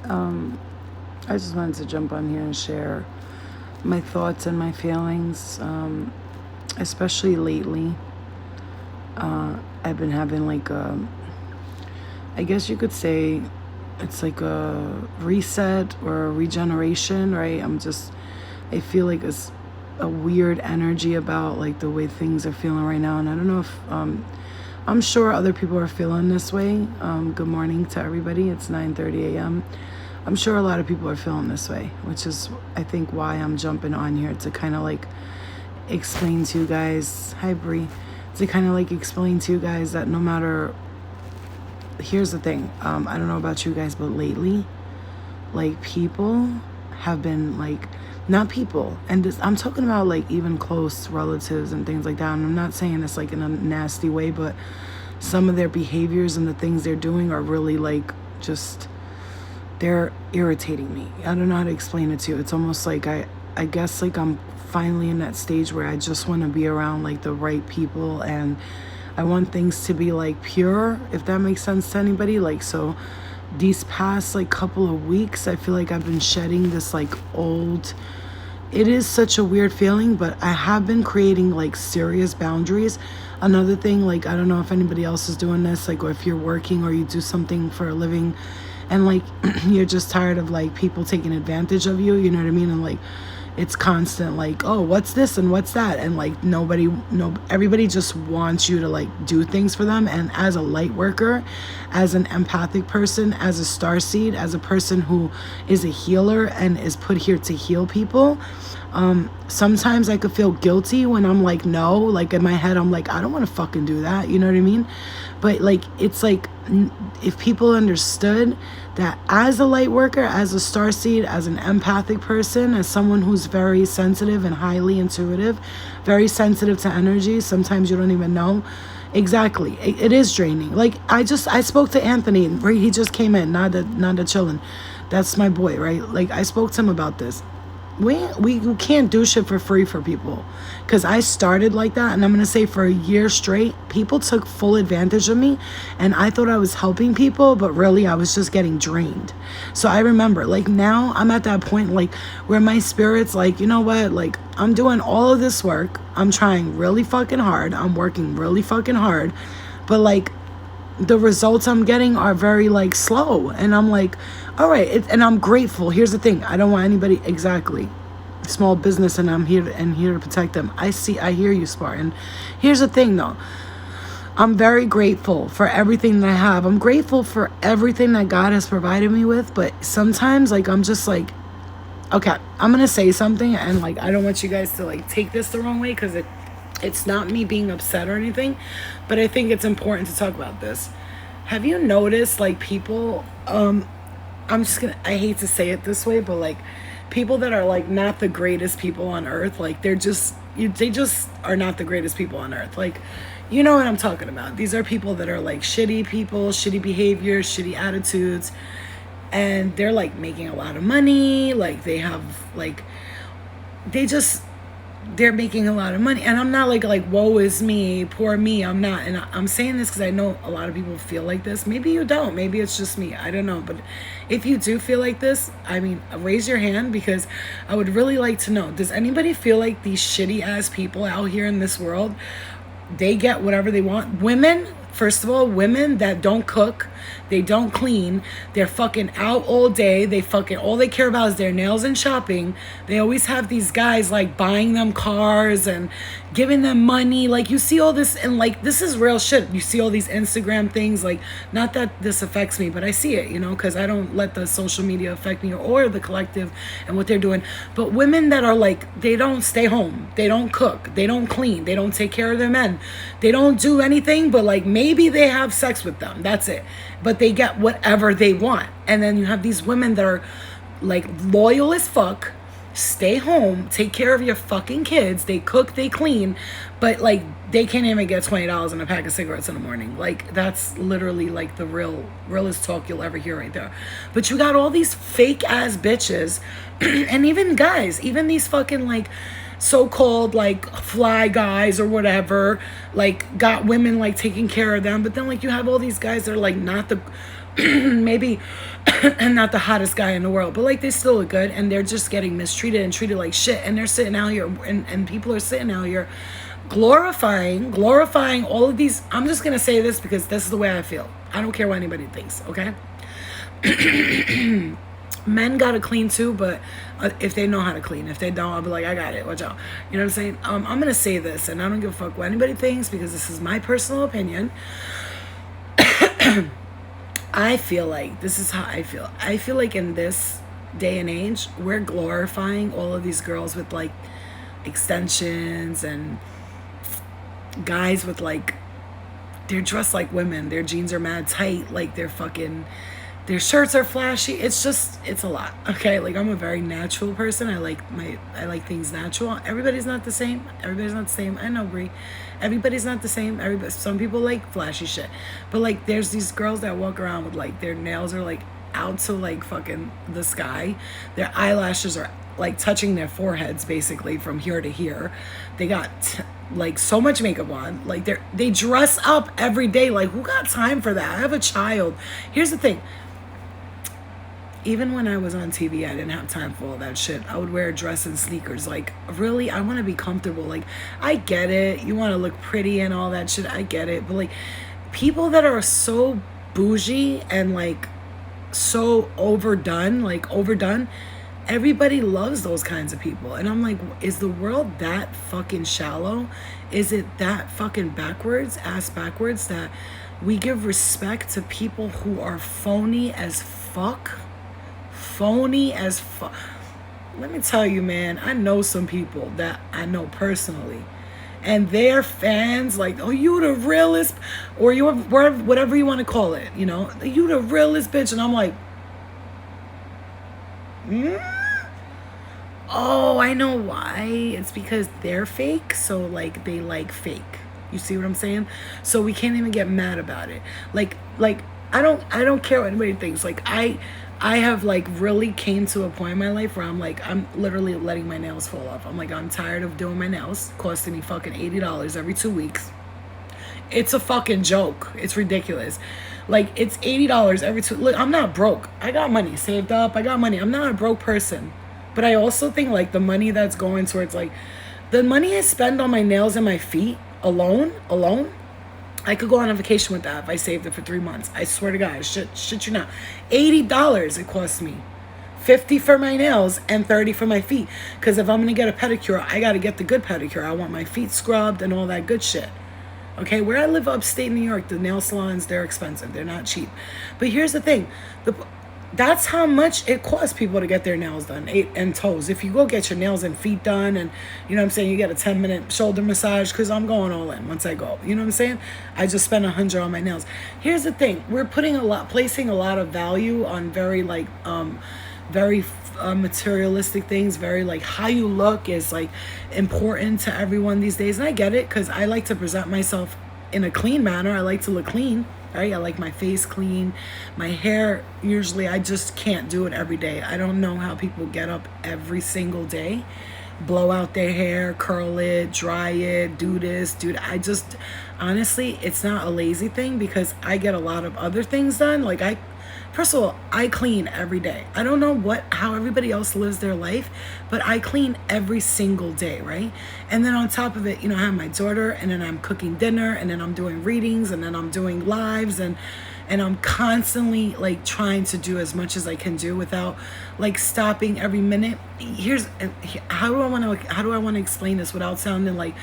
I just wanted to jump on here and share my thoughts and my feelings, especially lately. I've been having like I guess you could say it's like a reset or a regeneration, right? I feel like it's a weird energy about like the way things are feeling right now. And I don't know if, I'm sure other people are feeling this way. Good morning to everybody. It's 9:30 a.m. I'm sure a lot of people are feeling this way, which is, I think, why I'm jumping on here to kind of like explain to you guys, hi Bree, to kind of like explain to you guys that no matter, here's the thing, I don't know about you guys, but lately, like people have been like, not people, and this, I'm talking about like even close relatives and things like that, and I'm not saying this like in a nasty way, but some of their behaviors and the things they're doing are really like just, they're irritating me. I don't know how to explain it to you. It's almost like I guess like I'm finally in that stage where I just want to be around like the right people, and I want things to be like pure, if that makes sense to anybody. Like, so these past like couple of weeks, I feel like I've been shedding this like old, it is such a weird feeling, but I have been creating like serious boundaries. Another thing, like, I don't know if anybody else is doing this, like, or if you're working or you do something for a living and like you're just tired of like people taking advantage of you, you know what I mean? And like it's constant like, oh, what's this and what's that, and like everybody just wants you to like do things for them. And as a light worker, as an empathic person, as a starseed, as a person who is a healer and is put here to heal people, sometimes I could feel guilty when I'm like, no, like in my head I'm like, I don't want to fucking do that, you know what I mean? But like, it's like, if people understood that as a light worker, as a starseed, as an empathic person, as someone who's very sensitive and highly intuitive, very sensitive to energy, sometimes you don't even know. Exactly. It is draining. Like I spoke to Anthony, right? He just came in, not the chilling. That's my boy, right? Like I spoke to him about this. We can't do shit for free for people, because I started like that, and I'm gonna say for a year straight people took full advantage of me, and I thought I was helping people, but really I was just getting drained. So I remember, like, now I'm at that point like where my spirit's like, you know what, like I'm doing all of this work, I'm trying really fucking hard, I'm working really fucking hard, but like the results I'm getting are very like slow, and I'm like, all right, and I'm grateful. Here's the thing, I don't want anybody, exactly, small business, and I'm here to protect them. I hear you, Spartan. Here's the thing though, I'm very grateful for everything that I have. I'm grateful for everything that God has provided me with, but sometimes like I'm just like, okay, I'm gonna say something, and like I don't want you guys to like take this the wrong way, because it's not me being upset or anything, but I think it's important to talk about this. Have you noticed like people, I hate to say it this way, but like people that are like not the greatest people on earth, like they just are not the greatest people on earth. Like, you know what I'm talking about. These are people that are like shitty people, shitty behavior, shitty attitudes, and they're like making a lot of money, like they have like, they're making a lot of money. And I'm not like woe is me, poor me. I'm not. And I'm saying this because I know a lot of people feel like this. Maybe you don't, maybe it's just me, I don't know. But if you do feel like this, I mean, raise your hand, because I would really like to know, does anybody feel like these shitty ass people out here in this world, they get whatever they want? Women, first of all, women that don't cook, they don't clean, they're fucking out all day, they fucking, all they care about is their nails and shopping. They always have these guys like buying them cars and giving them money. Like, you see all this, and like, this is real shit. You see all these Instagram things, like, not that this affects me, but I see it, you know, because I don't let the social media affect me, or the collective and what they're doing. But women that are like, they don't stay home, they don't cook, they don't clean, they don't take care of their men, they don't do anything but like maybe they have sex with them, that's it, but they get whatever they want. And then you have these women that are like loyal as fuck, stay home, take care of your fucking kids, they cook, they clean, but like they can't even get $20 in a pack of cigarettes in the morning. Like, that's literally like the realest talk you'll ever hear right there. But you got all these fake ass bitches and even guys, even these fucking like so-called like fly guys or whatever, like got women like taking care of them. But then like you have all these guys that are like not the maybe and not the hottest guy in the world, but like they still look good, and they're just getting mistreated and treated like shit, and they're sitting out here, and people are sitting out here glorifying all of these. I'm just gonna say this because this is the way I feel. I don't care what anybody thinks, okay? Men gotta clean too, but if they know how to clean. If they don't, I'll be like, I got it, watch out. You know what I'm saying? I'm gonna say this, and I don't give a fuck what anybody thinks, because this is my personal opinion. I feel like, this is how I feel. I feel like in this day and age, we're glorifying all of these girls with like extensions, and guys with like, they're dressed like women. Their jeans are mad tight, like they're fucking, their shirts are flashy. It's just, it's a lot. Okay, like I'm a very natural person. I like things natural. Everybody's not the same. Everybody's not the same. I know, Brie. Everybody's not the same. Some people like flashy shit, but like there's these girls that walk around with like their nails are like out to like fucking the sky. Their eyelashes are like touching their foreheads basically from here to here. They got like so much makeup on. Like they dress up every day. Like who got time for that? I have a child. Here's the thing. Even when I was on TV, I didn't have time for all that shit. I would wear a dress and sneakers. Like, really, I want to be comfortable. Like, I get it. You want to look pretty and all that shit. I get it. But, like, people that are so bougie and, like, so overdone, everybody loves those kinds of people. And I'm like, is the world that fucking shallow? Is it that fucking ass backwards, that we give respect to people who are phony as fuck? Phony as fuck. Let me tell you, man, I know some people that I know personally, and they're fans like, oh, you the realest, or you whatever you want to call it, you know, you the realest bitch. And I'm like, oh, I know why. It's because they're fake, so like they like fake. You see what I'm saying? So we can't even get mad about it. Like I don't care what anybody thinks. Like I have like really came to a point in my life where I'm like, I'm literally letting my nails fall off. I'm like, I'm tired of doing my nails, costing me fucking $80 every 2 weeks. It's a fucking joke. It's ridiculous. Like, it's $80 every look, I'm not broke. I got money saved up. I got money. I'm not a broke person. But I also think like the money that's going towards like, the money I spend on my nails and my feet alone, I could go on a vacation with that if I saved it for 3 months. I swear to God, shit you not. $80 it costs me. $50 for my nails and $30 for my feet. Because if I'm going to get a pedicure, I got to get the good pedicure. I want my feet scrubbed and all that good shit. Okay, where I live upstate New York, the nail salons, they're expensive. They're not cheap. But here's the thing. That's how much it costs people to get their nails done and toes. If you go get your nails and feet done, and you know what I'm saying, you get a 10-minute shoulder massage, because I'm going all in once I go. You know what I'm saying? I just spent $100 on my nails. Here's the thing. We're placing a lot of value on very like very materialistic things. Very like how you look is like important to everyone these days. And I get it, because I like to present myself in a clean manner. I like to look clean. Right? I like my face clean. My hair, usually I just can't do it every day. I don't know how people get up every single day, blow out their hair, curl it, dry it, do this, do that. I just, honestly, it's not a lazy thing, because I get a lot of other things done. Like first of all, I clean every day. I don't know how everybody else lives their life, but I clean every single day, right? And then on top of it, you know, I have my daughter, and then I'm cooking dinner, and then I'm doing readings, and then I'm doing lives, and I'm constantly like trying to do as much as I can do without like stopping every minute. How do I want to explain this without sounding like,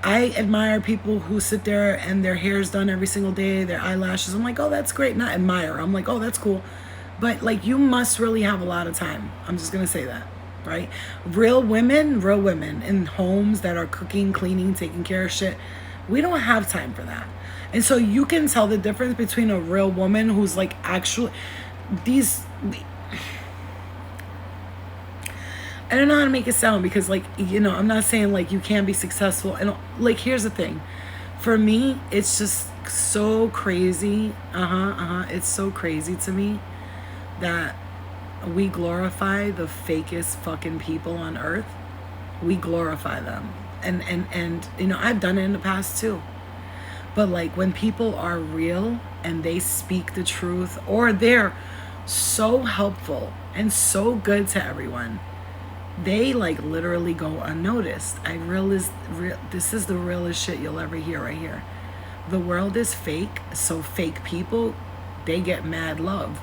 I admire people who sit there and their hair's done every single day, their eyelashes. I'm like, oh, that's great. Not admire. I'm like, oh, that's cool. But like, you must really have a lot of time. I'm just going to say that, right? Real women in homes that are cooking, cleaning, taking care of shit, we don't have time for that. And so you can tell the difference between a real woman who's like actually I don't know how to make it sound, because like, you know, I'm not saying like you can't be successful. And like, here's the thing. For me, it's just so crazy. It's so crazy to me that we glorify the fakest fucking people on earth. We glorify them. And you know, I've done it in the past too. But like, when people are real and they speak the truth, or they're so helpful and so good to everyone, they like literally go unnoticed. This is the realest shit you'll ever hear right here. The world is fake, so fake people, they get mad love.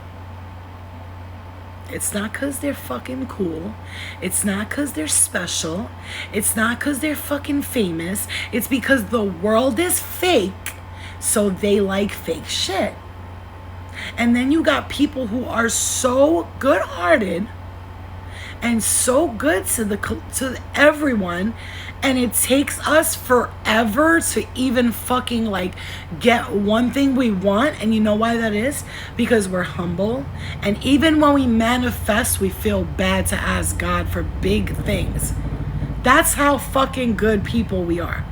It's not because they're fucking cool. It's not because they're special. It's not because they're fucking famous. It's because the world is fake, so they like fake shit. And then you got people who are so good-hearted and so good to everyone, and it takes us forever to even fucking like get one thing we want. And you know why that is? Because we're humble, and even when we manifest, we feel bad to ask God for big things. That's how fucking good people we are.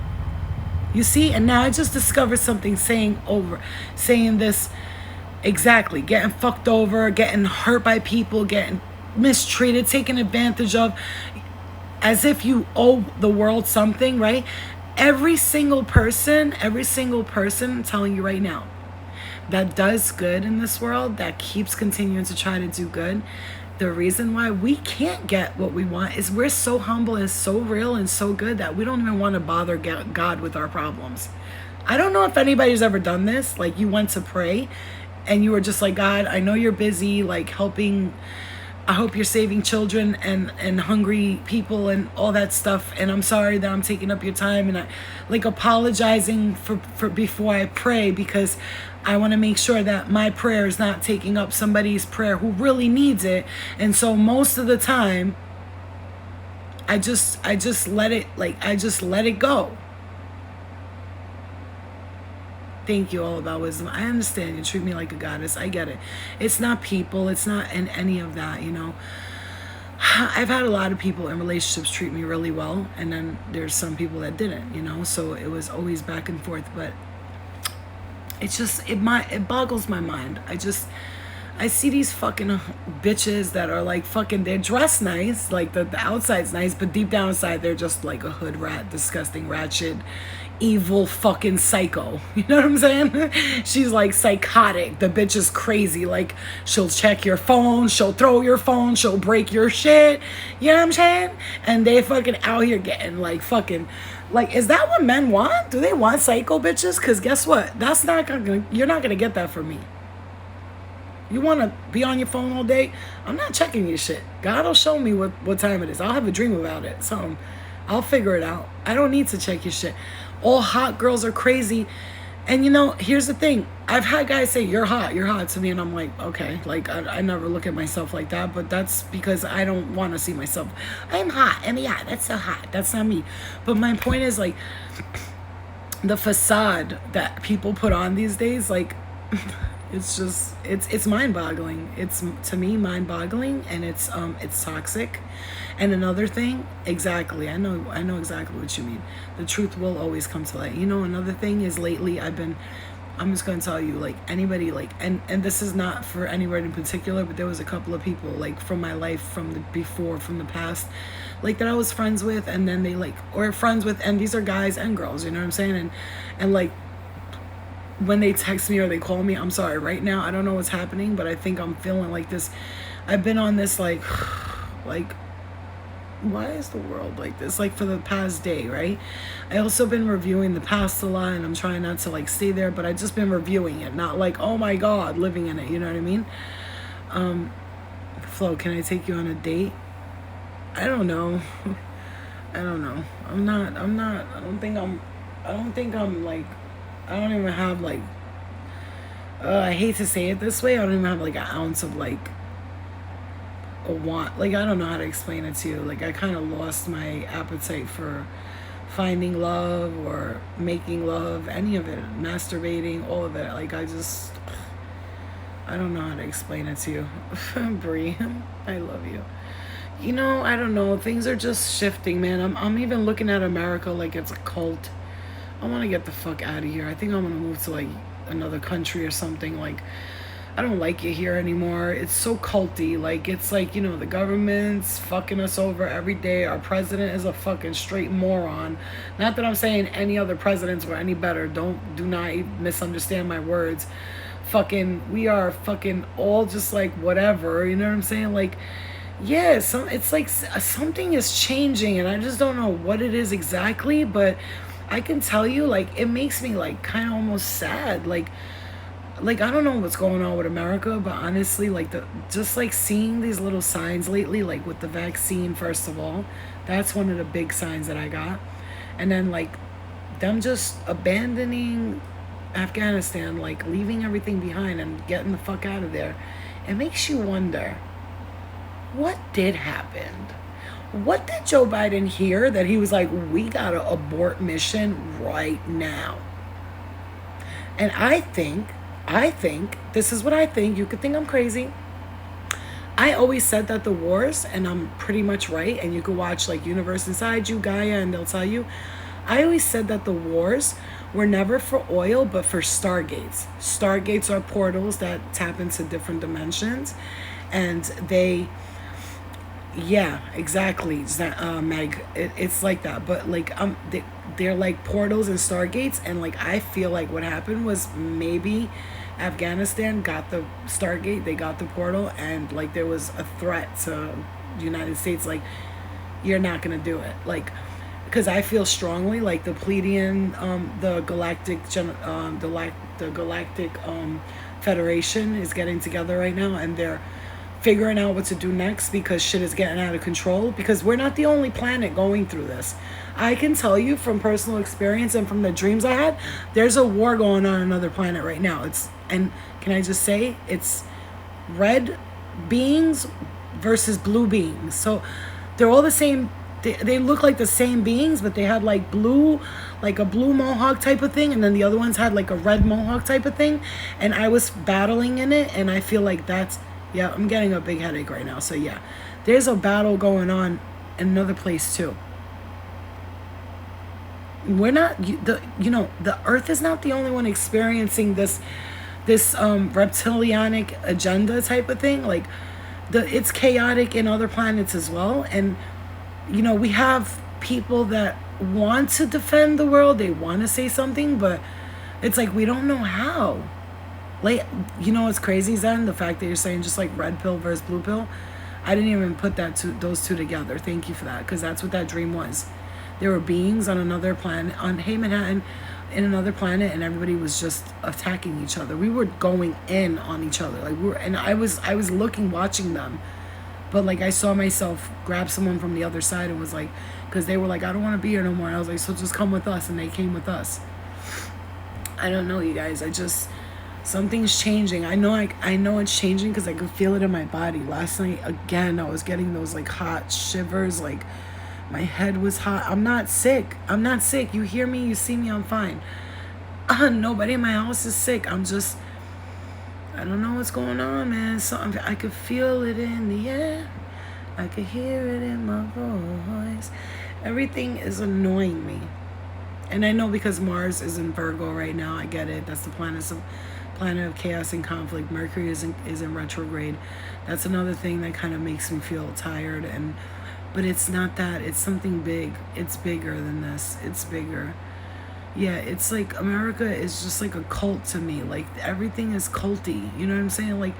You see? And now I just discovered something saying this exactly: getting fucked over, getting hurt by people, getting mistreated, taken advantage of, as if you owe the world something, right? Every single person, I'm telling you right now, that does good in this world, that keeps continuing to try to do good, the reason why we can't get what we want is we're so humble and so real and so good that we don't even want to bother God with our problems. I don't know if anybody's ever done this. Like, you went to pray and you were just like, God, I know you're busy, like helping, I hope you're saving children and hungry people and all that stuff. And I'm sorry that I'm taking up your time, and I like apologizing for before I pray, because I want to make sure that my prayer is not taking up somebody's prayer who really needs it. And so most of the time, I just let it go. Thank you, All About Wisdom. I understand you treat me like a goddess. I get it. It's not people. It's not in any of that, you know. I've had a lot of people in relationships treat me really well, and then there's some people that didn't, you know. So it was always back and forth. But it's just, it boggles my mind. I see these fucking bitches that are like fucking, they're dressed nice, like the outside's nice, but deep down inside they're just like a hood rat, disgusting, ratchet, evil fucking psycho. You know what I'm saying? She's like psychotic. The bitch is crazy. Like, she'll check your phone, she'll throw your phone, she'll break your shit. You know what I'm saying? And they fucking out here getting like fucking, like, is that what men want? Do they want psycho bitches? Because guess what? You're not gonna get that from me. You want to be on your phone all day? I'm not checking your shit. God will show me what time it is. I'll have a dream about it. So I'll figure it out. I don't need to check your shit. All hot girls are crazy. And you know, here's the thing. I've had guys say, you're hot to me. And I'm like, okay. Like, I never look at myself like that. But that's because I don't want to see myself. I'm hot. I mean, yeah, that's so hot. That's not me. But my point is, like, the facade that people put on these days, like... It's just, it's mind-boggling. It's, to me, mind-boggling, and it's toxic. And another thing, exactly, I know exactly what you mean. The truth will always come to light. You know, another thing is lately I'm just going to tell you, like, anybody, like, and this is not for anybody in particular, but there was a couple of people, like, from my life, from the past, like, that I was friends with, and then they, like, or friends with, and these are guys and girls, you know what I'm saying? And like, when they text me or they call me, I'm sorry, right now, I don't know what's happening, but I think I'm feeling like this. I've been on this, like, why is the world like this? Like, for the past day, right? I also been reviewing the past a lot, and I'm trying not to, like, stay there, but I just been reviewing it, not like, oh my God, living in it, you know what I mean? Flo, can I take you on a date? I don't know. I don't know. I don't think I'm like, I don't even have, like, I hate to say it this way, I don't even have, like, an ounce of, like, a want. Like, I don't know how to explain it to you. Like, I kind of lost my appetite for finding love or making love, any of it, masturbating, all of it. Like, I don't know how to explain it to you. Bree, I love you. You know, I don't know. Things are just shifting, man. I'm even looking at America like it's a cult. I want to get the fuck out of here. I think I'm going to move to, like, another country or something. Like, I don't like it here anymore. It's so culty. Like, it's like, you know, the government's fucking us over every day. Our president is a fucking straight moron. Not that I'm saying any other presidents were any better. Do not misunderstand my words. fucking all just like whatever, you know what I'm saying? Like, yeah, it's like something is changing, and I just don't know what it is exactly, but I can tell you, like, it makes me like kind of almost sad. Like I don't know what's going on with America, but honestly, like just like seeing these little signs lately, like with the vaccine, first of all, that's one of the big signs that I got. And then like them just abandoning Afghanistan, like leaving everything behind and getting the fuck out of there. It makes you wonder, what did happen? What did Joe Biden hear that he was like, we gotta abort mission right now? And I think, this is what I think. You could think I'm crazy. I always said that the wars, and I'm pretty much right, and you could watch like Universe Inside You, Gaia, and they'll tell you, I always said that the wars were never for oil, but for Stargates. Stargates are portals that tap into different dimensions, and they, yeah, exactly, Meg. It's like that, but like they're like portals and stargates, and like I feel like what happened was maybe Afghanistan got the Stargate, they got the portal, and like there was a threat to the United States, like you're not gonna do it, like because I feel strongly like the Pleiadian, the galactic Federation is getting together right now, and they're figuring out what to do next because shit is getting out of control, because we're not the only planet going through this. I can tell you from personal experience and from the dreams I had, there's a war going on another planet right now. And can I just say, it's red beings versus blue beings. So they're all the same. They look like the same beings, but they had like blue, like a blue mohawk type of thing, and then the other ones had like a red mohawk type of thing. And I was battling in it, and I feel like that's, yeah, I'm getting a big headache right now. So yeah, there's a battle going on in another place too. We're not the Earth is not the only one experiencing this reptilianic agenda type of thing. Like it's chaotic in other planets as well. And we have people that want to defend the world. They want to say something, but it's like we don't know how. Like, what's crazy, Zen? The fact that you're saying just like red pill versus blue pill. I didn't even put those two together. Thank you for that, because that's what that dream was. There were beings on another planet, on Hey Manhattan, in another planet, and everybody was just attacking each other. We were going in on each other, like and I was looking, watching them, but like I saw myself grab someone from the other side and was like, because they were like, I don't want to be here no more. And I was like, so just come with us, and they came with us. I don't know, you guys. Something's changing. I know it's changing because I could feel it in my body. Last night, again, I was getting those like hot shivers. Like my head was hot. I'm not sick. You hear me? You see me? I'm fine. Nobody in my house is sick. I don't know what's going on, man. I could feel it in the air. I could hear it in my voice. Everything is annoying me. And I know because Mars is in Virgo right now. I get it. That's the planet of chaos and conflict. Mercury is in retrograde. That's another thing that kind of makes me feel tired. But it's not that. It's something big. It's bigger than this. It's bigger. Yeah, it's like America is just like a cult to me. Like everything is culty. You know what I'm saying? Like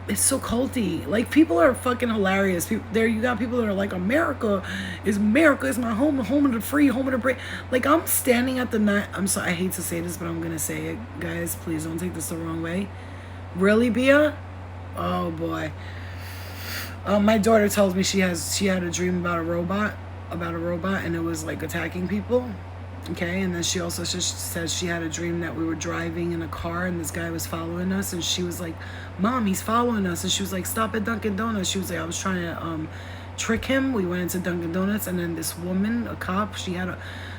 it's so culty. Like people are fucking hilarious. You got people that are like, America is my home of the free, home of the brave. Like I'm standing at the night. I'm sorry, I hate to say this, but I'm gonna say it, guys. Please don't take this the wrong way. Really, Bia? Oh boy. My daughter tells me she had a dream about a robot, and it was like attacking people. Okay, and then she also says she had a dream that we were driving in a car and this guy was following us, and she was like, Mom, he's following us. And she was like, stop at Dunkin' Donuts. She was like, I was trying to trick him. We went into Dunkin' Donuts, and then this woman, a cop,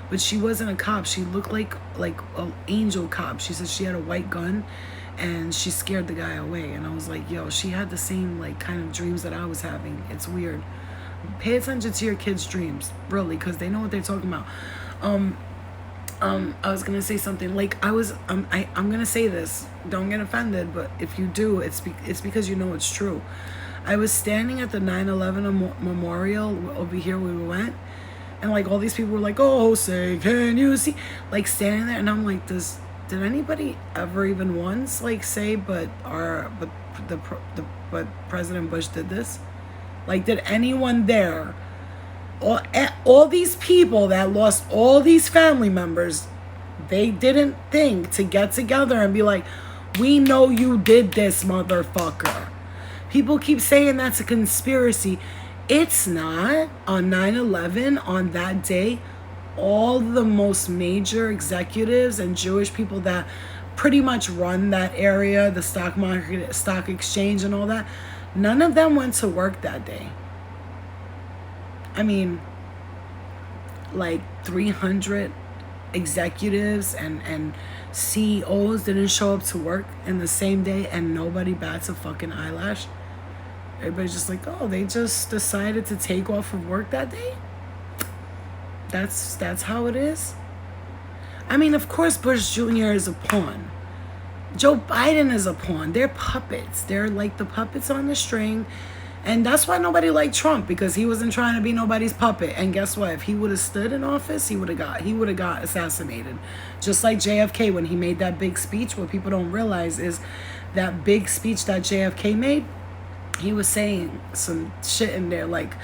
but she wasn't a cop. She looked like an angel cop. She said she had a white gun, and she scared the guy away. And I was like, yo, she had the same like kind of dreams that I was having. It's weird. Pay attention to your kids' dreams, really, because they know what they're talking about. I was gonna say something. Like I'm gonna say this. Don't get offended, but if you do, it's because you know it's true. I was standing at the 9/11 memorial over here where we went, and like all these people were like, "Oh, say, can you see?" Like standing there, and I'm like, does did anybody ever even once like say, but President Bush did this? Like, did anyone there, all these people that lost all these family members, they didn't think to get together and be like, we know you did this, motherfucker. People keep saying that's a conspiracy. It's not. On 9/11, on that day, all the most major executives and Jewish people that pretty much run that area, the stock market, stock exchange and all that, none of them went to work that day. I mean, like 300 executives and CEOs didn't show up to work in the same day, and nobody bats a fucking eyelash. Everybody's just like, oh, they just decided to take off of work that day? That's how it is? I mean, of course Bush Jr. is a pawn. Joe Biden is a pawn. They're puppets. They're like the puppets on the string. And that's why nobody liked Trump, because he wasn't trying to be nobody's puppet. And guess what? If he would have stood in office, he would have got assassinated. Just like JFK when he made that big speech. What people don't realize is that big speech that JFK made, he was saying some shit in there, like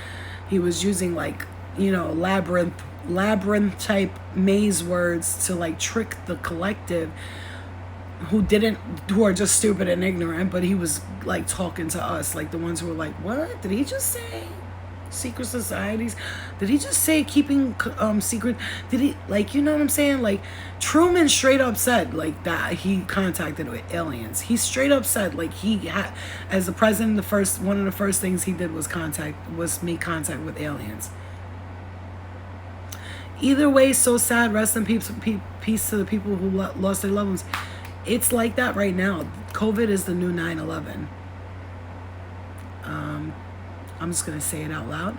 he was using like, you know, labyrinth type maze words to like trick the collective who are just stupid and ignorant. But he was like talking to us, like the ones who were like, what did he just say? Secret societies? Did he just say keeping secret? Did he, like, you know what I'm saying? Like Truman straight up said like that he contacted with aliens. He straight up said like he had, as the president, one of the first things he did was make contact with aliens. Either way, so sad. Rest in peace to the people who lost their loved ones. It's like that right now. COVID is the new 9/11. I'm just going to say it out loud.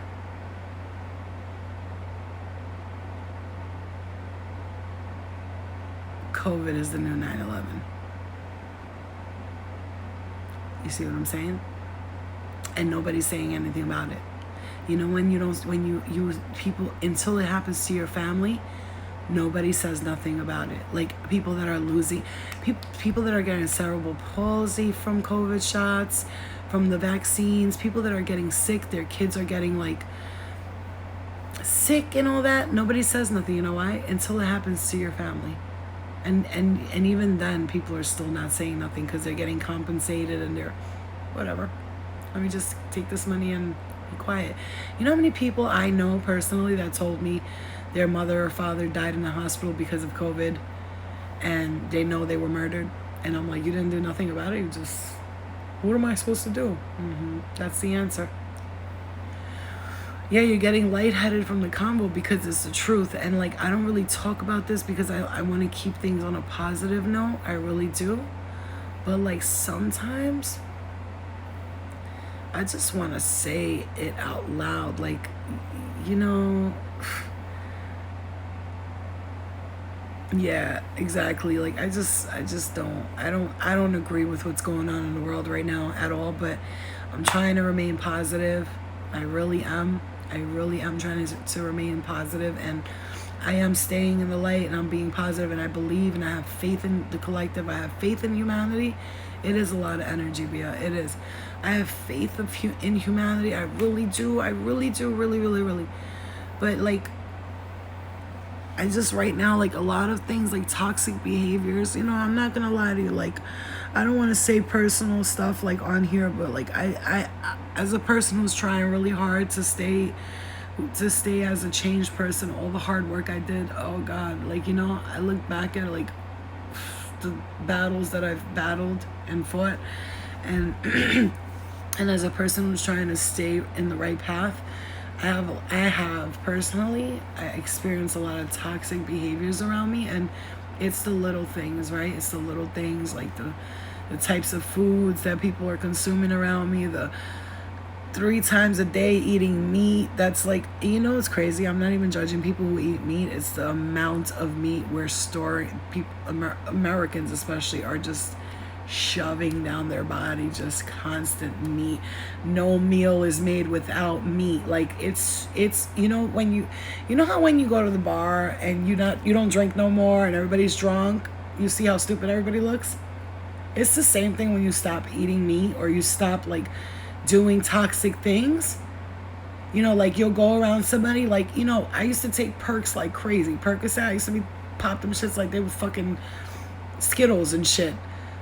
COVID is the new 9/11. You see what I'm saying? And nobody's saying anything about it. You know, when you people, until it happens to your family, nobody says nothing about it. Like people that are losing, people that are getting cerebral palsy from COVID shots, from the vaccines, people that are getting sick, their kids are getting like sick and all that. Nobody says nothing. You know why? Until it happens to your family. And even then, people are still not saying nothing because they're getting compensated and they're whatever. Let me just take this money and be quiet. You know how many people I know personally that told me their mother or father died in the hospital because of COVID and they know they were murdered? And I'm like, you didn't do nothing about it? You just, what am I supposed to do? That's the answer. Yeah, you're getting lightheaded from the combo because it's the truth. And like, I don't really talk about this because I want to keep things on a positive note. I really do. But like sometimes I just want to say it out loud. Like, you know, yeah, exactly. Like I just don't agree with what's going on in the world right now at all, but I'm trying to remain positive. I really am trying to remain positive, and I am staying in the light, and I'm being positive, and I believe, and I have faith in the collective. I have faith in humanity. It is a lot of energy, Bia. It is. I have faith in humanity. I really do. I really do. Really, really, really. But like, I just right now, like a lot of things like toxic behaviors, you know, I'm not gonna lie to you, like I don't want to say personal stuff like on here, but like I as a person who's trying really hard to stay as a changed person, all the hard work I did, oh God, like, you know, I look back at like the battles that I've battled and fought, and and as a person who's trying to stay in the right path, I have personally, I experience a lot of toxic behaviors around me, and it's the little things, right? It's the little things like the types of foods that people are consuming around me, the 3 times a day eating meat. That's like, you know, it's crazy. I'm not even judging people who eat meat. It's the amount of meat we're storing. Americans especially are just shoving down their body, just constant meat. No meal is made without meat. Like it's you know, when you know how when you go to the bar and you don't drink no more and everybody's drunk, you see how stupid everybody looks? It's the same thing when you stop eating meat or you stop like doing toxic things. You know, like you'll go around somebody like, you know, I used to take perks like crazy. Percocet, I used to be pop them shits like they were fucking Skittles and shit.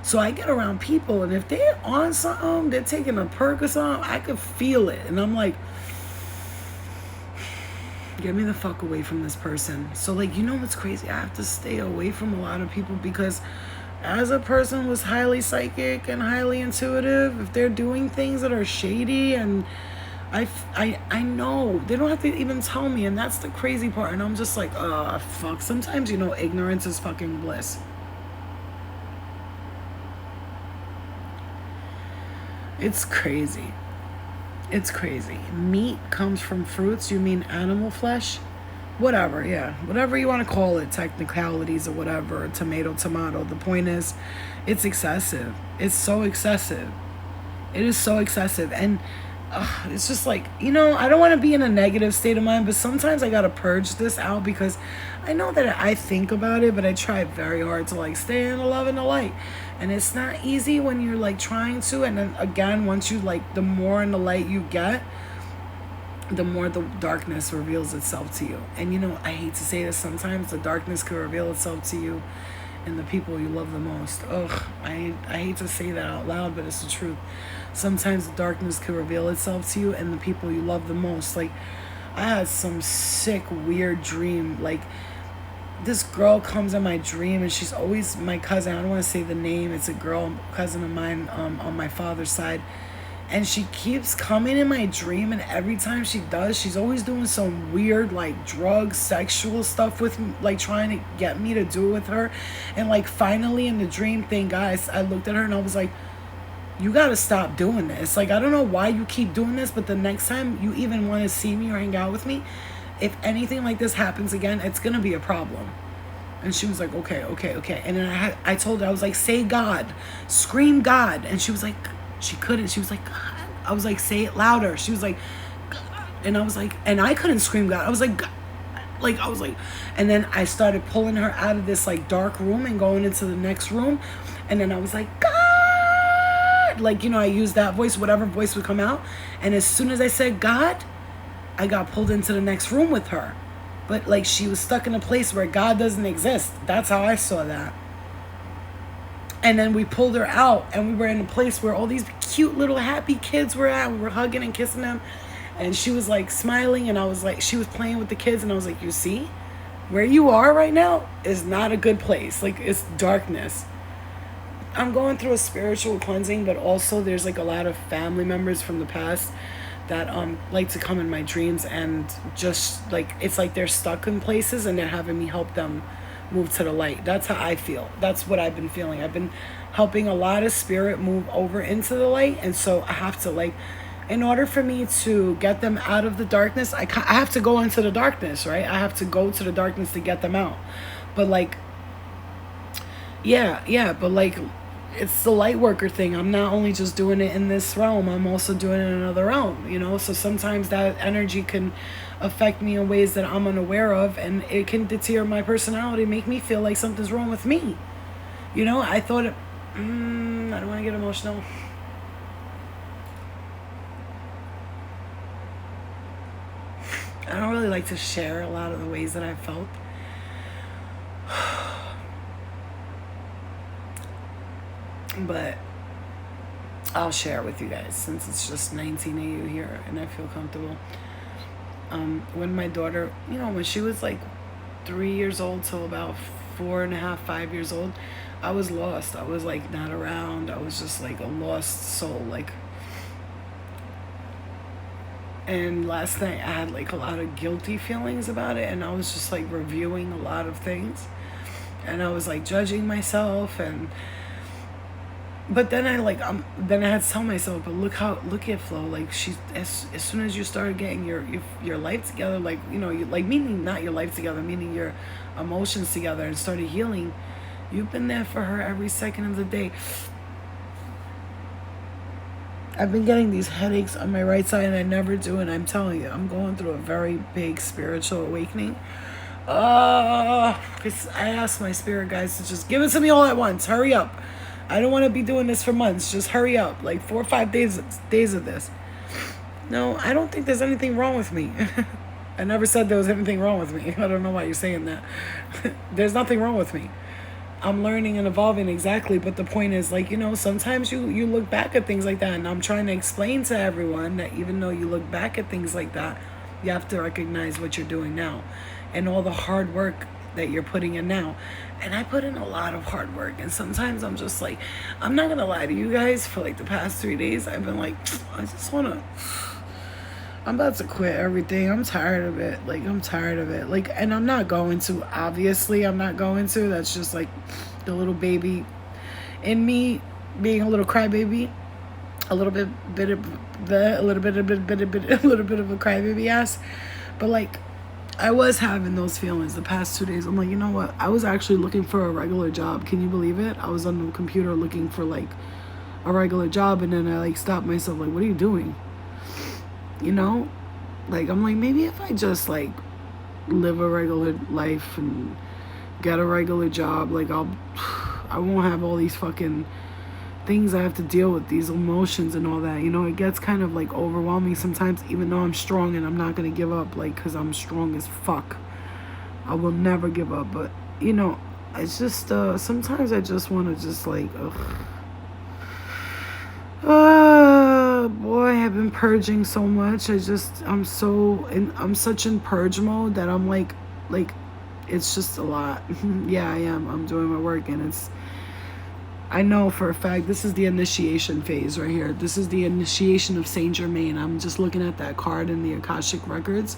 So I get around people, and if they're on something, they're taking a perk or something, I could feel it. And I'm like, get me the fuck away from this person. So, like, you know what's crazy? I have to stay away from a lot of people because as a person who's highly psychic and highly intuitive, if they're doing things that are shady, and I know they don't have to even tell me, and that's the crazy part. And I'm just like, fuck. Sometimes, you know, ignorance is fucking bliss. It's crazy. It's crazy. Meat comes from fruits. You mean animal flesh? Whatever, yeah. Whatever you want to call it, technicalities or whatever. Tomato. The point is, it's excessive. It's so excessive. It is so excessive. And it's just like, you know, I don't want to be in a negative state of mind, but sometimes I got to purge this out because I know that I think about it, but I try very hard to like stay in the love and the light. And it's not easy when you're like trying to. And then again, once you like, the more in the light you get, the more the darkness reveals itself to you. And you know, I hate to say this, sometimes the darkness can reveal itself to you and the people you love the most. Ugh, I hate to say that out loud, but it's the truth. Sometimes the darkness can reveal itself to you and the people you love the most. Like, I had some sick, weird dream. Like, this girl comes in my dream, and she's always my cousin. I don't want to say the name. It's a girl, cousin of mine, on my father's side. And she keeps coming in my dream, and every time she does, she's always doing some weird, like, drug, sexual stuff with me, like, trying to get me to do it with her. And, like, finally in the dream thing, guys, I looked at her, and I was like, you gotta stop doing this. Like, I don't know why you keep doing this, but the next time you even want to see me or hang out with me, if anything like this happens again, it's gonna be a problem. And she was like, okay. And then I told her, I was like, say God, scream God. And she was like, she couldn't. She was like, God. I was like, say it louder. She was like, God. And I was like, and I couldn't scream God. I was like, God. Like, I was like, and then I started pulling her out of this like dark room and going into the next room. And then I was like, God. Like, you know, I used that voice, whatever voice would come out. And as soon as I said God, I got pulled into the next room with her. But like, she was stuck in a place where God doesn't exist. That's how I saw that. And then we pulled her out, and we were in a place where all these cute little happy kids were at. We were hugging and kissing them. And she was like smiling, and I was like, she was playing with the kids, and I was like, you see, where you are right now is not a good place. Like, it's darkness. I'm going through a spiritual cleansing, but also there's like a lot of family members from the past that like to come in my dreams, and just like, it's like they're stuck in places and they're having me help them move to the light. That's how I feel. That's what I've been feeling. I've been helping a lot of spirit move over into the light, and so I have to, like, in order for me to get them out of the darkness, I have to go into the darkness, right? I have to go to the darkness to get them out. But like, yeah, but like, it's the light worker thing. I'm not only just doing it in this realm, I'm also doing it in another realm, you know? So sometimes that energy can affect me in ways that I'm unaware of, and it can deter my personality, make me feel like something's wrong with me. You know, I thought it, I don't want to get emotional. I don't really like to share a lot of the ways that I felt. But I'll share it with you guys since it's just 19 of you here and I feel comfortable. When my daughter, you know, when she was like 3 years old till about 4.5, 5 years old, I was lost. I was like not around. I was just like a lost soul. Like, and last night I had like a lot of guilty feelings about it, and I was just like reviewing a lot of things, and I was like judging myself, and but then then I had to tell myself, but look at Flo, like, she's as soon as you started getting your life together, like, you know, you, like, meaning not your life together, meaning your emotions together, and started healing, you've been there for her every second of the day. I've been getting these headaches on my right side, and I never do, and I'm telling you, I'm going through a very big spiritual awakening. Because I asked my spirit guides to just give it to me all at once. Hurry up. I don't want to be doing this for months. Just hurry up. Like 4 or 5 days of this. No, I don't think there's anything wrong with me. I never said there was anything wrong with me. I don't know why you're saying that. There's nothing wrong with me. I'm learning and evolving, exactly. But the point is, like, sometimes you look back at things like that. And I'm trying to explain to everyone that even though you look back at things like that, you have to recognize what you're doing now and all the hard work that you're putting in now. And I put in a lot of hard work. And sometimes I'm just like, I'm not going to lie to you guys, for like the past 3 days, I've been like, I just want to, I'm about to quit everything. I'm tired of it. Like, I'm tired of it. Like, and I'm not going to, obviously, I'm not going to. That's just like the little baby in me being a little crybaby. A little bit of a crybaby ass. But like, I was having those feelings the past 2 days. I'm like, you know what? I was actually looking for a regular job. Can you believe it? I was on the computer looking for like a regular job, and then I like stopped myself, like, what are you doing? Like, I'm like, maybe if I just like live a regular life and get a regular job, like I won't have all these fucking things I have to deal with, these emotions and all that. It gets kind of like overwhelming sometimes, even though I'm strong and I'm not going to give up, like, because I'm strong as fuck. I will never give up. But, it's just, sometimes I just want to just like, boy, I've been purging so much. I'm such in purge mode that I'm like, it's just a lot. Yeah, I am. I'm doing my work, and I know for a fact this is the initiation phase right here. This is the initiation of Saint Germain. I'm just looking at that card in the Akashic records,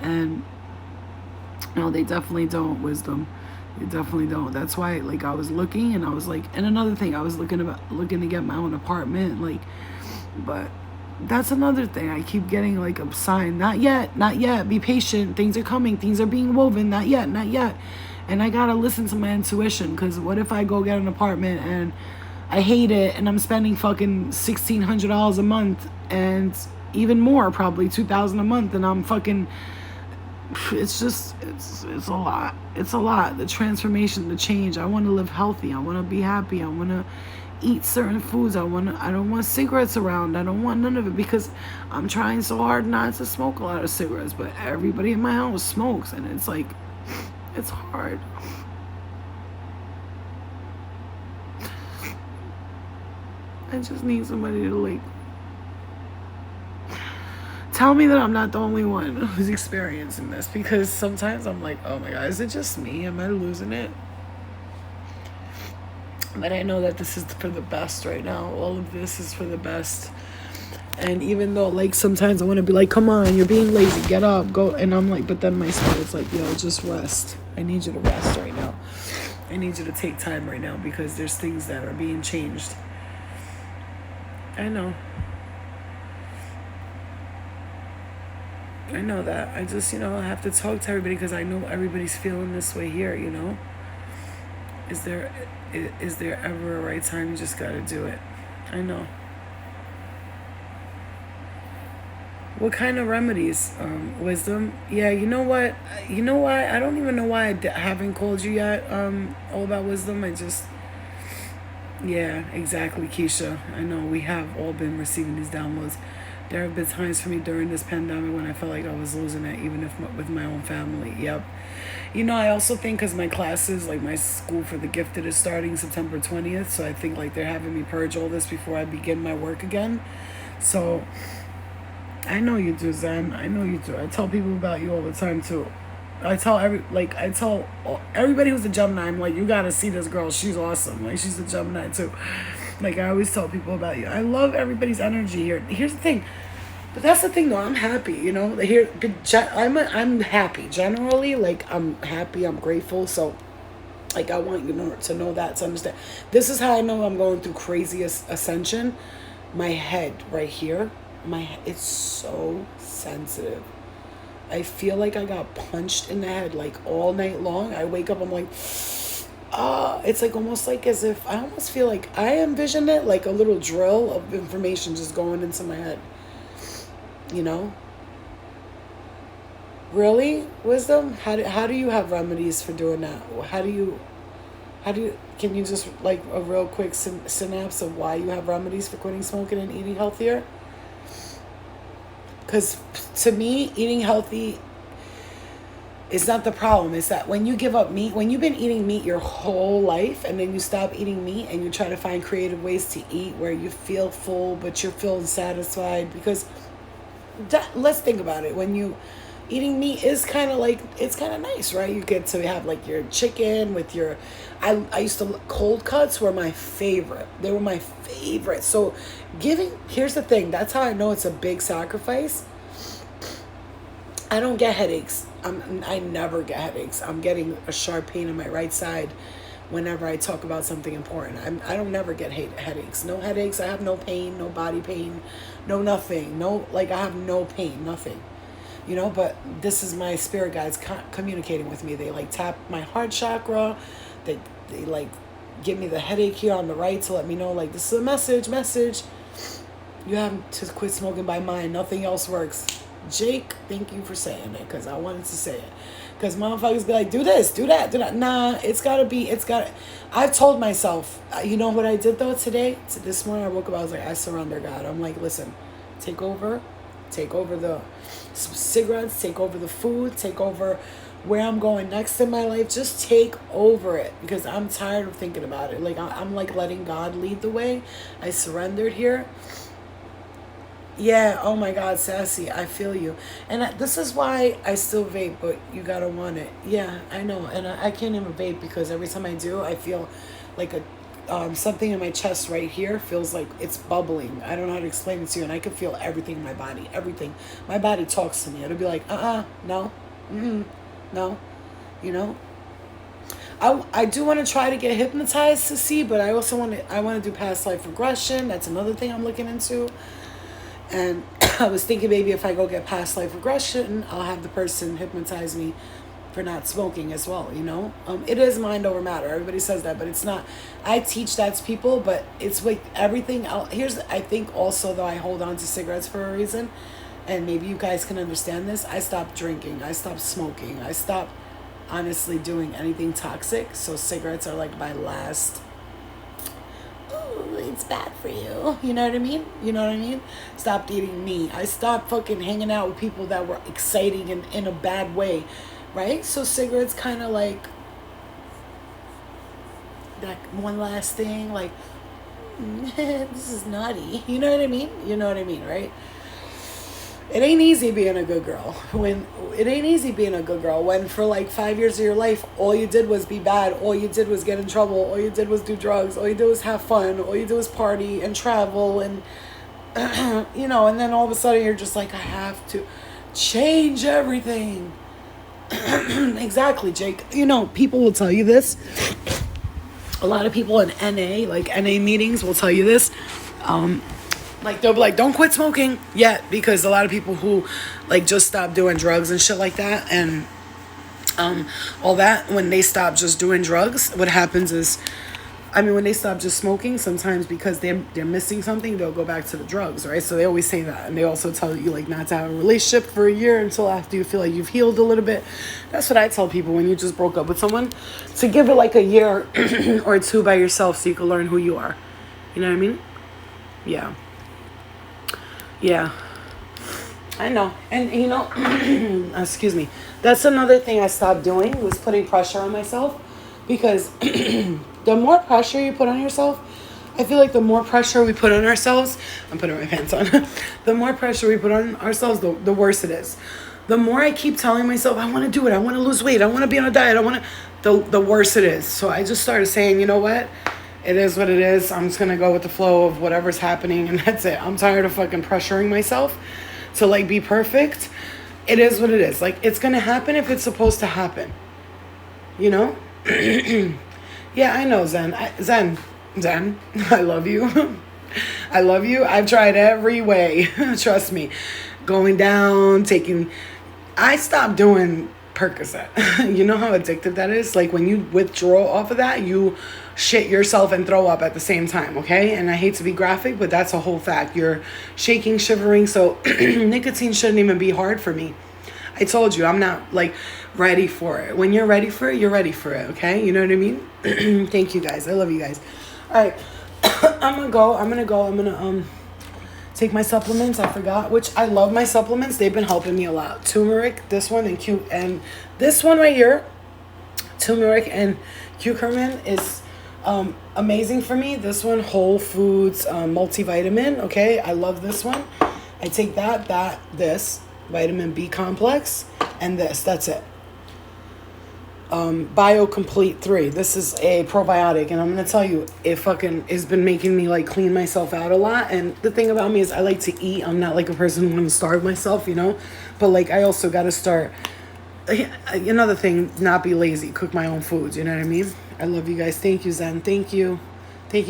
and no, they definitely don't, wisdom. They definitely don't. That's why, like, I was looking, and I was like, and another thing, I was looking to get my own apartment, like, but that's another thing. I keep getting like a sign, not yet, be patient. Things are coming. Things are being woven. Not yet. And I gotta listen to my intuition, because what if I go get an apartment and I hate it and I'm spending fucking $1,600 a month, and even more, probably $2,000 a month, and I'm fucking, it's a lot. It's a lot. The transformation, the change. I want to live healthy. I want to be happy. I want to eat certain foods. I don't want cigarettes around. I don't want none of it, because I'm trying so hard not to smoke a lot of cigarettes, but everybody in my house smokes, and it's like, it's hard. I just need somebody to like tell me that I'm not the only one who's experiencing this, because sometimes I'm like, oh my God, is it just me? Am I losing it? But I know that this is for the best right now. All of this is for the best. And even though, like, sometimes I want to be like, come on, you're being lazy, get up, go. And I'm like, but then my spirit's like, yo, just rest. I need you to rest right now. I need you to take time right now, because there's things that are being changed. I know that. I just, I have to talk to everybody, because I know everybody's feeling this way here, Is there ever a right time? You just got to do it. I know. What kind of remedies, wisdom? Yeah, you know what? I don't even know why I haven't called you yet, all about wisdom. Yeah, exactly, Keisha. I know we have all been receiving these downloads. There have been times for me during this pandemic when I felt like I was losing it, even if with my own family. Yep. I also think because my classes, like my school for the gifted, is starting September 20th. So I think like they're having me purge all this before I begin my work again. So I know you do, Zen. I know you do. I tell people about you all the time too. I tell everybody who's a Gemini, I'm like, you gotta see this girl. She's awesome. Like, she's a Gemini too. Like, I always tell people about you. I love everybody's energy here. Here's the thing. But that's the thing, though. I'm happy, Here, I'm happy. Generally, like, I'm happy. I'm grateful. So, like, I want you to know that, to understand. This is how I know I'm going through crazy ascension. My head right here, it's so sensitive. I feel like I got punched in the head, like, all night long. I wake up, I'm like, it's like almost like as if, I almost feel like I envision it like a little drill of information just going into my head, Really? Wisdom? How do you have remedies for doing that? How do you, can you just like a real quick synapse of why you have remedies for quitting smoking and eating healthier? Because to me, eating healthy is not the problem. It's that when you give up meat, when you've been eating meat your whole life and then you stop eating meat and you try to find creative ways to eat where you feel full but you're feeling satisfied, because let's think about it. When you eating meat is kind of like, it's kind of nice, right? You get to have like your chicken with your, I used to, cold cuts were my favorite. They were my favorite. So here's the thing, that's how I know it's a big sacrifice. I don't get headaches. I never get headaches. I'm getting a sharp pain in my right side whenever I talk about something important. I don't never get headaches. No headaches. I have no pain, no body pain, no nothing. No, like I have no pain, nothing. You know, but this is my spirit guides communicating with me. They like tap my heart chakra. They like give me the headache here on the right to let me know like this is a message. You have to quit smoking by mind. Nothing else works. Jake, thank you for saying it, because I wanted to say it. Because motherfuckers be like, do this, do that, do that. Nah, I've told myself, you know what I did though today? This morning I woke up, I was like, I surrender, God. I'm like, listen, take over the cigarettes, take over the food, take over where I'm going next in my life. Just take over it, because I'm tired of thinking about it. Like, I'm like letting God lead the way. I surrendered here. Yeah, oh my God, Sassy, I feel you. And this is why I still vape, but you gotta want it. Yeah, I know. And I can't even vape because every time I do, I feel like something in my chest right here feels like it's bubbling. I don't know how to explain it to you. And I can feel everything in my body, everything. My body talks to me. It'll be like, no, no, you know? I do want to try to get hypnotized to see, but I also want to do past life regression. That's another thing I'm looking into. And I was thinking maybe if I go get past life regression, I'll have the person hypnotize me for not smoking as well, you know? It is mind over matter. Everybody says that, but it's not. I teach that to people, but it's like everything else. I think also, though, I hold on to cigarettes for a reason. And maybe you guys can understand this. I stopped drinking. I stopped smoking. I stopped, honestly, doing anything toxic. So cigarettes are like my last... it's bad for you. You know what I mean? You know what I mean? Stopped eating meat. I stopped fucking hanging out with people that were exciting in a bad way. Right? So cigarettes kind of like that one last thing. Like, this is naughty. You know what I mean? You know what I mean, right? It ain't easy being a good girl. When for like 5 years of your life, all you did was be bad. All you did was get in trouble. All you did was do drugs. All you did was have fun. All you did was party and travel. And, you know, and then all of a sudden you're just like, I have to change everything. Exactly, Jake. You know, people will tell you this. A lot of people in NA, like NA meetings, will tell you this. Like, they'll be like, don't quit smoking yet, because a lot of people who, like, just stop doing drugs and shit like that, and all that, when they stop just doing drugs, what happens is, when they stop just smoking, sometimes because they're missing something, they'll go back to the drugs, right? So they always say that. And they also tell you, like, not to have a relationship for a year until after you feel like you've healed a little bit. That's what I tell people when you just broke up with someone, to give it like a year or two by yourself so you can learn who you are. You know what I mean? Yeah. Yeah, I know. And, you know, excuse me. That's another thing I stopped doing, was putting pressure on myself. Because the more pressure you put on yourself, I feel like the more pressure we put on ourselves, I'm putting my pants on. The more pressure we put on ourselves, the worse it is. The more I keep telling myself, I want to do it, I want to lose weight, I want to be on a diet, the worse it is. So I just started saying, you know what? It is what it is. I'm just going to go with the flow of whatever's happening, and that's it. I'm tired of fucking pressuring myself to, like, be perfect. It is what it is. Like, it's going to happen if it's supposed to happen. You know? Yeah, I know, Zen. Zen, I love you. I love you. I've tried every way. Trust me. Going down, I stopped doing Percocet. You know how addictive that is? Like, when you withdraw off of that, you shit yourself and throw up at the same time, okay? And I hate to be graphic, but that's a whole fact. You're shaking, shivering, so nicotine shouldn't even be hard for me. I told you, I'm not like ready for it. When you're ready for it, you're ready for it, okay? You know what I mean? Thank you guys. I love you guys. All right. I'm gonna take my supplements. I forgot, which I love my supplements. They've been helping me a lot. Turmeric, this one, and this one right here, turmeric and curcumin is amazing for me. This one, Whole Foods multivitamin. Okay, I love this one. I take this vitamin B complex, and this. That's it. BioComplete 3. This is a probiotic, and I'm gonna tell you, it fucking has been making me like clean myself out a lot. And the thing about me is I like to eat. I'm not like a person who wants to starve myself, you know. But like I also gotta start. Another thing, not be lazy. Cook my own foods. You know what I mean? I love you guys. Thank you, Zen. Thank you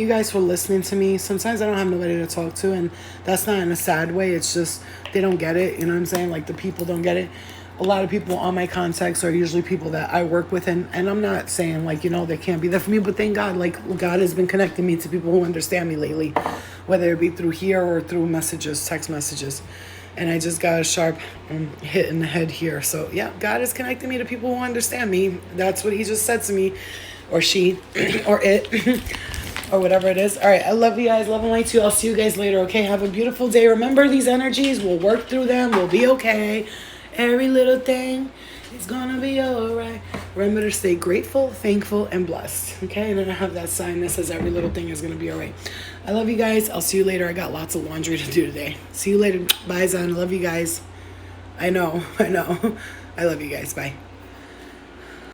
guys for listening to me. Sometimes I don't have nobody to talk to, and that's not in a sad way. It's just they don't get it. You know what I'm saying? Like the people don't get it. A lot of people on my contacts are usually people that I work with, and I'm not saying like, you know, they can't be there for me, but thank God, like God has been connecting me to people who understand me lately, whether it be through here or through messages, text messages. And I just got a sharp hit in the head here. So yeah, God is connecting me to people who understand me. That's what he just said to me, or she, or it, or whatever it is. All right, I love you guys. Love and light to you. I'll see you guys later, okay? Have a beautiful day. Remember these energies. We'll work through them. We'll be okay. Every little thing is gonna be all right. Remember to stay grateful, thankful, and blessed. Okay? And then I have that sign that says every little thing is gonna be all right. I love you guys. I'll see you later. I got lots of laundry to do today. See you later. Bye, Zan. Love you guys. I know. I love you guys. Bye.